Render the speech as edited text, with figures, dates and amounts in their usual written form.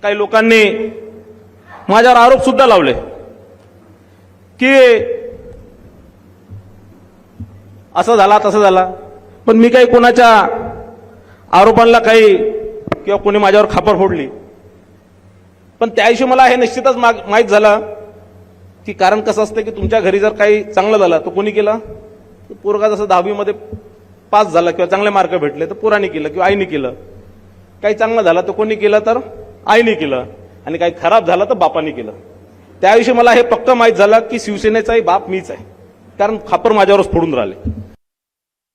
काही लोकांनी माझ्यावर आरोप सुद्धा लावले की असं झाला तसं झाला, पण मी काही कोणाच्या आरोपांना काही किंवा कोणी माझ्यावर खापर फोडली. पण त्याविषयी मला हे निश्चितच माहीत झालं की कारण कसं असतं की तुमच्या घरी जर काही चांगलं झालं तर कोणी केलं, पोरगा जसं 10वीमध्ये पास झाला किंवा चांगले मार्क भेटले तर पोराने केलं किंवा आईने केलं. काही चांगलं झालं तर कोणी केलं तर आईने केलं, आणि काही खराब झालं तर बापाने केलं. त्याविषयी मला हे पक्क माहीत झालं की शिवसेनेचाही बाप मीच आहे, कारण खापर माझ्यावरच फोडून राहिले.